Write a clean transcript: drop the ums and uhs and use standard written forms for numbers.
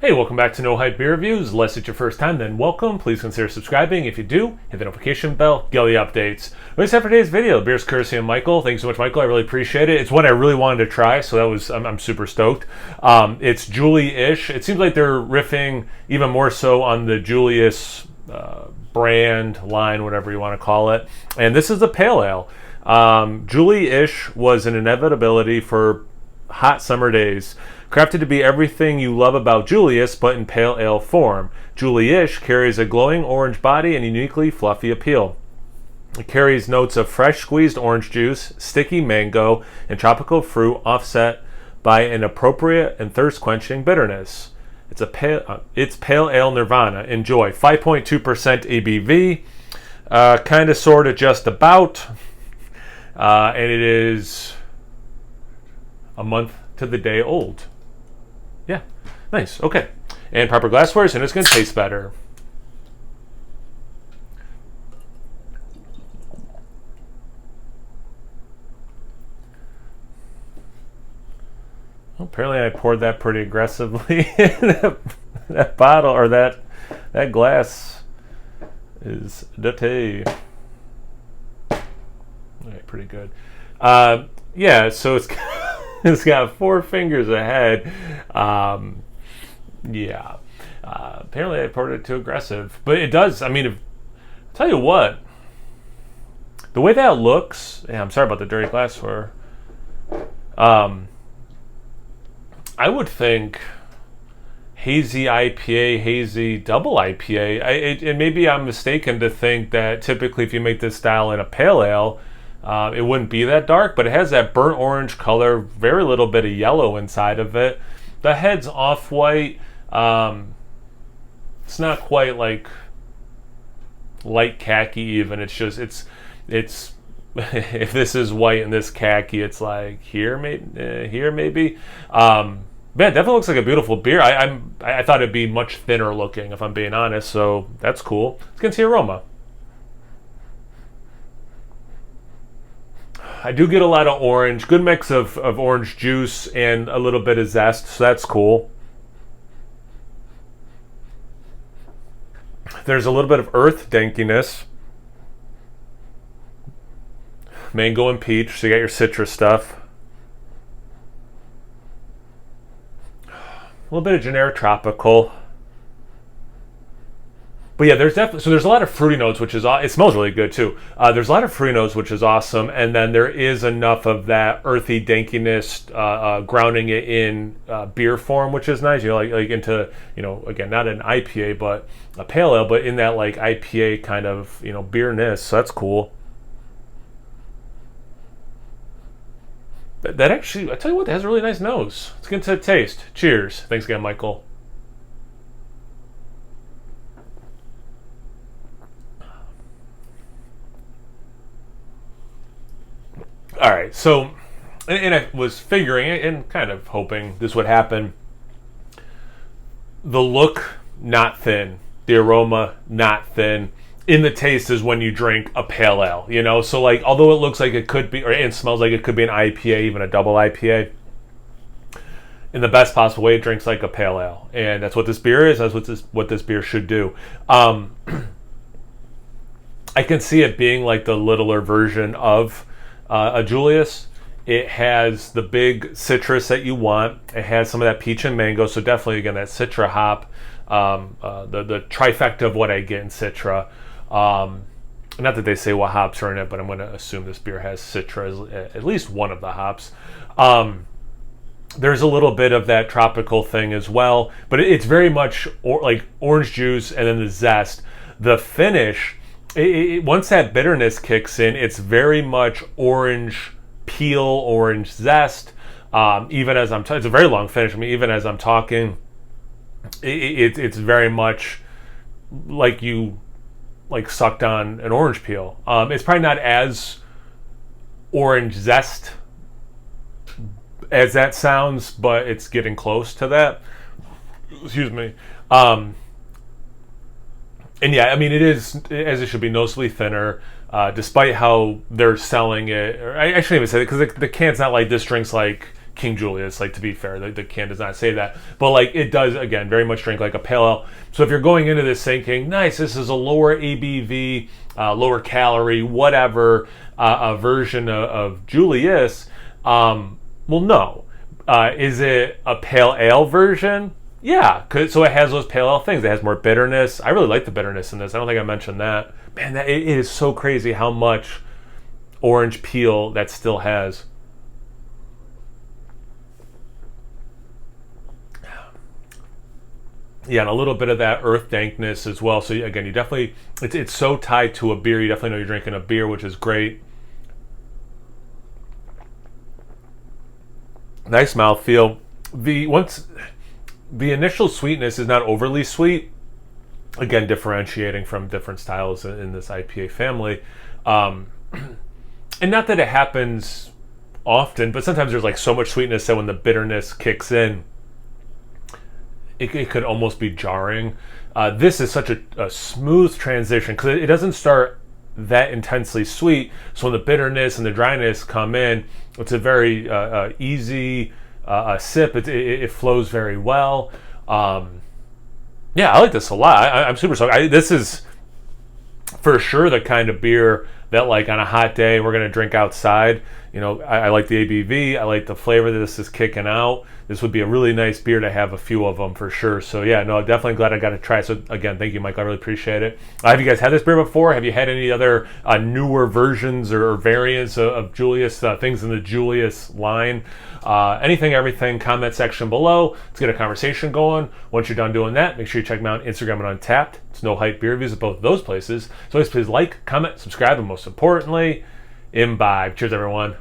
Hey, welcome back to No Hype Beer Reviews. Unless it's your first time, then welcome. Please consider subscribing. If you do, hit the notification bell, get all the updates. What is that for today's video? The beer's courtesy of Michael. Thanks so much, Michael. I really appreciate it. It's one I really wanted to try, so I'm super stoked. It's Juli-ish. It seems like they're riffing even more so on the Juli-ish brand, line, whatever you want to call it. And this is a pale ale. Juli-ish was an inevitability for hot summer days. Crafted to be everything you love about Juli-ish, but in pale ale form. Juli-ish carries a glowing orange body and uniquely fluffy appeal. It carries notes of fresh squeezed orange juice, sticky mango, and tropical fruit, offset by an appropriate and thirst-quenching bitterness. It's pale ale nirvana. Enjoy. 5.2% ABV. Kind of, sort of, just about. And it is a month to the day old. Yeah, nice. Okay, and proper glassware, and it's going to taste better. Well, apparently, I poured that pretty aggressively in that bottle, or that glass is dirty. All right, pretty good. Yeah, so it's. It's got 4 fingers ahead. Yeah. Apparently I poured it too aggressive. But it does, I mean, I'll tell you what. The way that looks, yeah, I'm sorry about the dirty glassware. I would think hazy IPA, hazy double IPA. And maybe I'm mistaken to think that typically if you make this style in a pale ale, it wouldn't be that dark, but it has that burnt orange color, very little bit of yellow inside of it. The head's off-white. It's not quite like light khaki even. It's just, it's if this is white and this khaki, it's like here maybe. Man, it definitely looks like a beautiful beer. I thought it'd be much thinner looking, if I'm being honest, so that's cool. Let's get into the aroma. I do get a lot of orange, good mix of orange juice and a little bit of zest, so that's cool. There's a little bit of earth dankiness. Mango and peach, so you got your citrus stuff. A little bit of generic tropical. But yeah, there's a lot of fruity notes, which is it smells really good too. There's a lot of fruity notes, which is awesome, and then there is enough of that earthy dankiness, grounding it in beer form, which is nice. You know, like into, you know, again, not an IPA but a pale ale, but in that like IPA kind of, you know, beerness. So that's cool. That actually, I tell you what, that has a really nice nose. Let's get into the taste. Cheers. Thanks again, Michael. All right, so, and I was figuring and kind of hoping this would happen. The look, not thin. The aroma, not thin. In the taste is when you drink a pale ale, you know? So, like, although it looks like it could be, or it smells like it could be an IPA, even a double IPA, in the best possible way, it drinks like a pale ale. And that's what this beer is. That's what this beer should do. I can see it being like the littler version of a Juli-ish. It has the big citrus that you want. It has some of that peach and mango, so definitely, again, that Citra hop, the trifecta of what I get in Citra. Not that they say what hops are in it, but I'm going to assume this beer has Citra as at least one of the hops. There's a little bit of that tropical thing as well, but it's very much like orange juice and then the zest. The finish, once that bitterness kicks in, it's very much orange peel, orange zest. Even as it's a very long finish. I mean, even as I'm talking, it's very much like you sucked on an orange peel. It's probably not as orange zest as that sounds, but it's getting close to that. Excuse me. And yeah, I mean, it is, as it should be, noticeably thinner, despite how they're selling it. Or I shouldn't even say it, because the can's not like this drink's like King Julius. Like, to be fair, the can does not say that, but like it does again very much drink like a pale ale. So if you're going into this thinking, nice, this is a lower ABV, lower calorie, whatever a version of Juli-ish, well, no. Is it a pale ale version? Yeah, so it has those pale ale things. It has more bitterness. I really like the bitterness in this. I don't think I mentioned that. Man, it is so crazy how much orange peel that still has. Yeah, and a little bit of that earth dankness as well. So again, you definitely, it's so tied to a beer. You definitely know you're drinking a beer, which is great. Nice mouthfeel. The initial sweetness is not overly sweet. Again, differentiating from different styles in this IPA family. And not that it happens often, but sometimes there's like so much sweetness that when the bitterness kicks in, it could almost be jarring. This is such a smooth transition because it doesn't start that intensely sweet. So when the bitterness and the dryness come in, it's a very easy sip. It flows very well. Yeah, I like this a lot. I'm super stoked. This is for sure the kind of beer that, like, on a hot day we're gonna drink outside. You know, I like the ABV. I like the flavor that this is kicking out. This would be a really nice beer to have a few of them for sure. So yeah, no, definitely glad I got to try it. So again, thank you, Mike. I really appreciate it. Have you guys had this beer before? Have you had any other newer versions or variants of Juli-ish, things in the Juli-ish line? Anything, everything, comment section below. Let's get a conversation going. Once you're done doing that, make sure you check me out on Instagram and Untapped. It's No Hype Beer Reviews at both of those places. So always please like, comment, subscribe, and most importantly, imbibe. Cheers, everyone.